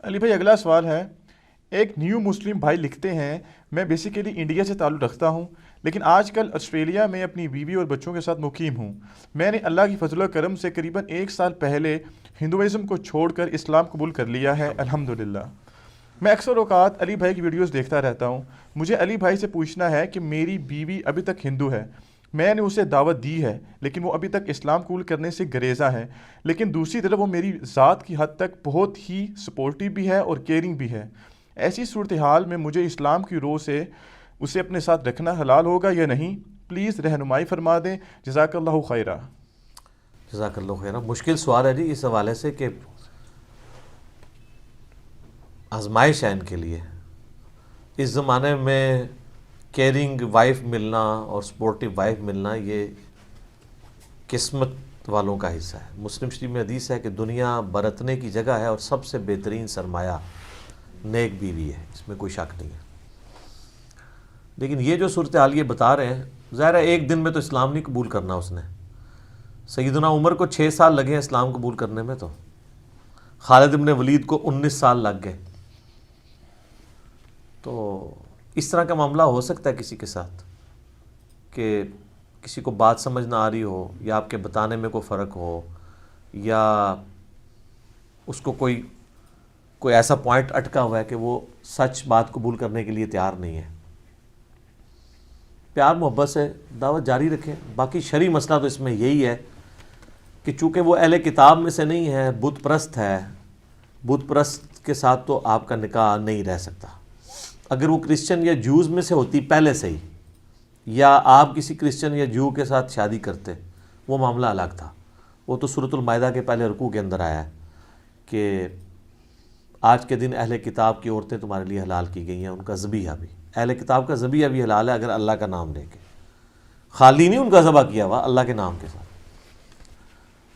علی بھائی اگلا سوال ہے، ایک نیو مسلم بھائی لکھتے ہیں، میں بیسیکلی انڈیا سے تعلق رکھتا ہوں لیکن آج کل آسٹریلیا میں اپنی بیوی اور بچوں کے ساتھ مقیم ہوں۔ میں نے اللہ کی فضل و کرم سے قریباً 1 سال پہلے ہندوازم کو چھوڑ کر اسلام قبول کر لیا ہے، الحمدللہ۔ میں اکثر اوقات علی بھائی کی ویڈیوز دیکھتا رہتا ہوں۔ مجھے علی بھائی سے پوچھنا ہے کہ میری بیوی ابھی تک ہندو ہے، میں نے اسے دعوت دی ہے لیکن وہ ابھی تک اسلام قبول کرنے سے گریزہ ہے، لیکن دوسری طرف وہ میری ذات کی حد تک بہت ہی سپورٹیو بھی ہے اور کیئرنگ بھی ہے۔ ایسی صورتحال میں مجھے اسلام کی روح سے اسے اپنے ساتھ رکھنا حلال ہوگا یا نہیں؟ پلیز رہنمائی فرما دیں، جزاک اللہ خیرہ۔ جزاک اللہ خیر۔ مشکل سوال ہے جی اس حوالے سے کہ آزمائش ہے ان کے لیے۔ اس زمانے میں کیئرنگ وائف ملنا اور سپورٹیو وائف ملنا یہ قسمت والوں کا حصہ ہے۔ مسلم شریف میں حدیث ہے کہ دنیا برتنے کی جگہ ہے اور سب سے بہترین سرمایہ نیک بیوی ہے، اس میں کوئی شک نہیں ہے۔ لیکن یہ جو صورتحال یہ بتا رہے ہیں، ظاہر ہے ایک دن میں تو اسلام نہیں قبول کرنا اس نے۔ سیدنا عمر کو 6 سال لگے ہیں اسلام قبول کرنے میں، تو خالد ابن ولید کو 19 سال لگ گئے۔ تو اس طرح کا معاملہ ہو سکتا ہے کسی کے ساتھ کہ کسی کو بات سمجھ نہ آ رہی ہو، یا آپ کے بتانے میں کوئی فرق ہو، یا اس کو کوئی ایسا پوائنٹ اٹکا ہوا ہے کہ وہ سچ بات قبول کرنے کے لیے تیار نہیں ہے۔ پیار محبت سے دعوت جاری رکھیں۔ باقی شرعی مسئلہ تو اس میں یہی ہے کہ چونکہ وہ اہل کتاب میں سے نہیں ہے، بت پرست ہے، بت پرست کے ساتھ تو آپ کا نکاح نہیں رہ سکتا۔ اگر وہ کرسچن یا جوز میں سے ہوتی پہلے سے ہی، یا آپ کسی کرسچن یا جو کے ساتھ شادی کرتے، وہ معاملہ الگ تھا۔ وہ تو سورۃ المائدہ کے پہلے رکوع کے اندر آیا ہے کہ آج کے دن اہل کتاب کی عورتیں تمہارے لیے حلال کی گئی ہیں، ان کا ذبیحہ بھی، اہل کتاب کا ذبیحہ بھی حلال ہے اگر اللہ کا نام لے کے، خالی نہیں ان کا ذبح کیا ہوا، اللہ کے نام کے ساتھ۔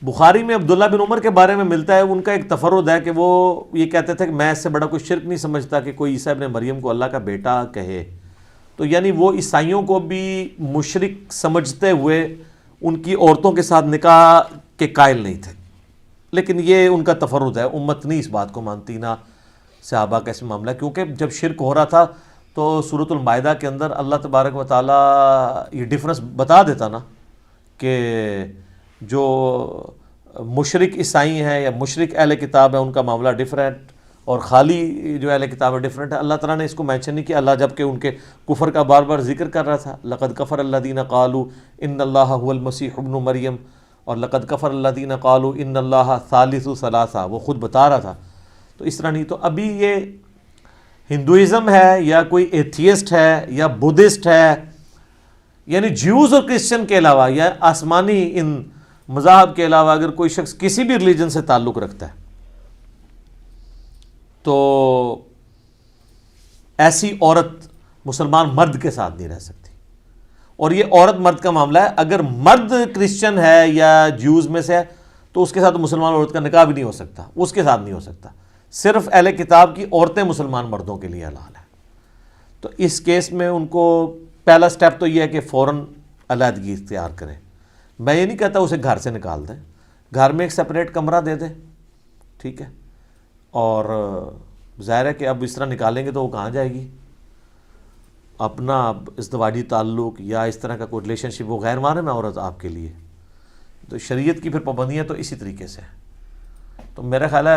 بخاری میں عبداللہ بن عمر کے بارے میں ملتا ہے، ان کا ایک تفرد ہے کہ وہ یہ کہتے تھے کہ میں اس سے بڑا کوئی شرک نہیں سمجھتا کہ کوئی عیسیٰ ابن مریم کو اللہ کا بیٹا کہے۔ تو یعنی وہ عیسائیوں کو بھی مشرک سمجھتے ہوئے ان کی عورتوں کے ساتھ نکاح کے قائل نہیں تھے، لیکن یہ ان کا تفرد ہے، امت نہیں اس بات کو مانتی، نہ صحابہ کا اس معاملہ، کیونکہ جب شرک ہو رہا تھا تو سورۃ المائدہ کے اندر اللہ تبارک و تعالیٰ یہ ڈفرنس بتا دیتا نا کہ جو مشرک عیسائی ہیں یا مشرک اہل کتاب ہیں ان کا معاملہ ڈفرینٹ، اور خالی جو اہل کتاب ہے ڈفرینٹ ہے۔ اللہ تعالیٰ نے اس کو مینشن نہیں کیا، اللہ جب کہ ان کے کفر کا بار بار ذکر کر رہا تھا، لقد کفر الذین قالوا ان اللہ هو المسیح ابن مریم، اور لقد کفر الذین قالوا ان اللہ ثالث ثلاثہ، وہ خود بتا رہا تھا۔ تو اس طرح نہیں، تو ابھی یہ ہندوازم ہے یا کوئی ایتھیسٹ ہے یا بدھسٹ ہے، یعنی جیوز اور کرسچن کے علاوہ یا آسمانی ان مذاہب کے علاوہ اگر کوئی شخص کسی بھی ریلیجن سے تعلق رکھتا ہے تو ایسی عورت مسلمان مرد کے ساتھ نہیں رہ سکتی۔ اور یہ عورت مرد کا معاملہ ہے، اگر مرد کرسچن ہے یا جیوز میں سے ہے تو اس کے ساتھ مسلمان عورت کا نکاح بھی نہیں ہو سکتا، اس کے ساتھ نہیں ہو سکتا۔ صرف اہل کتاب کی عورتیں مسلمان مردوں کے لیے حلال ہیں۔ تو اس کیس میں ان کو پہلا سٹیپ تو یہ ہے کہ فوراً علیحدگی اختیار کریں۔ میں یہ نہیں کہتا اسے گھر سے نکال دیں، گھر میں ایک سپریٹ کمرہ دے دیں، ٹھیک ہے، اور ظاہر ہے کہ اب اس طرح نکالیں گے تو وہ کہاں جائے گی؟ اپنا ازدواجی تعلق یا اس طرح کا کوئی ریلیشن شپ، وہ غیر محرم ہے عورت آپ کے لیے، تو شریعت کی پھر پابندیاں تو اسی طریقے سے ہیں۔ تو میرا خیال ہے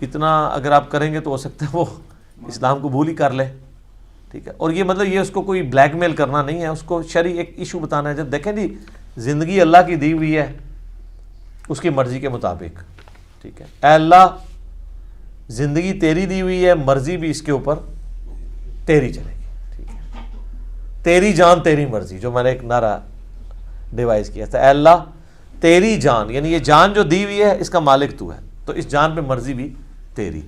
اتنا اگر آپ کریں گے تو ہو سکتا ہے وہ اسلام قبول ہی کر لے، ٹھیک ہے۔ اور یہ مطلب یہ اس کو کوئی بلیک میل کرنا نہیں ہے، اس کو شرعی ایک ایشو بتانا ہے۔ جب دیکھیں جی زندگی اللہ کی دی ہوئی ہے، اس کی مرضی کے مطابق، ٹھیک ہے، اے اللہ زندگی تیری دی ہوئی ہے، مرضی بھی اس کے اوپر تیری چلے گی، ٹھیک ہے، تیری جان تیری مرضی، جو میں نے ایک نعرہ ڈیوائز کیا تھا، اے اللہ تیری جان، یعنی یہ جان جو دی ہوئی ہے اس کا مالک تو ہے، تو اس جان پہ مرضی بھی تیری۔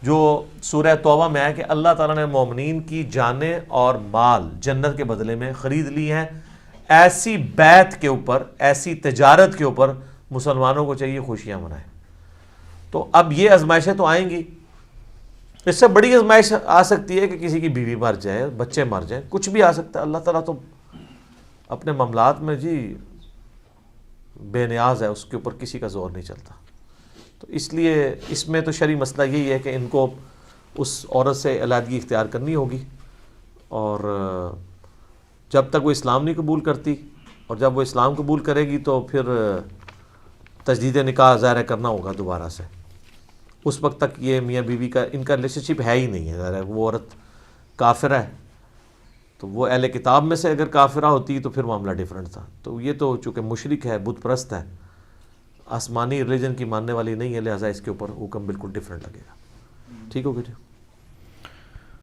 جو سورہ توبہ میں ہے کہ اللہ تعالیٰ نے مومنین کی جانیں اور مال جنت کے بدلے میں خرید لی ہیں، ایسی بیعت کے اوپر، ایسی تجارت کے اوپر مسلمانوں کو چاہیے خوشیاں منائیں۔ تو اب یہ آزمائشیں تو آئیں گی، اس سے بڑی آزمائش آ سکتی ہے کہ کسی کی بیوی مر جائے، بچے مر جائیں، کچھ بھی آ سکتا ہے۔ اللہ تعالیٰ تو اپنے معاملات میں جی بے نیاز ہے، اس کے اوپر کسی کا زور نہیں چلتا۔ تو تو اس لیے اس میں تو شرعی مسئلہ یہی ہے کہ ان کو اس عورت سے علیحدگی اختیار کرنی ہوگی، اور جب تک وہ اسلام نہیں قبول کرتی، اور جب وہ اسلام قبول کرے گی تو پھر تجدید نکاح ظاہر کرنا ہوگا دوبارہ سے. اس وقت تک یہ میاں بیوی کا ان کا ریلیشن شپ ہے ہی نہیں ہے. ظاہر ہے وہ عورت کافرہ ہے، تو وہ اہل کتاب میں سے اگر کافرہ ہوتی تو پھر معاملہ ڈیفرنٹ تھا. تو یہ تو چونکہ مشرک ہے، بت پرست ہے، آسمانی ریلیجن کی ماننے والی نہیں ہے، لہٰذا اس کے اوپر حکم بالکل ڈیفرنٹ لگے گا. ٹھیک ہو گیا جی.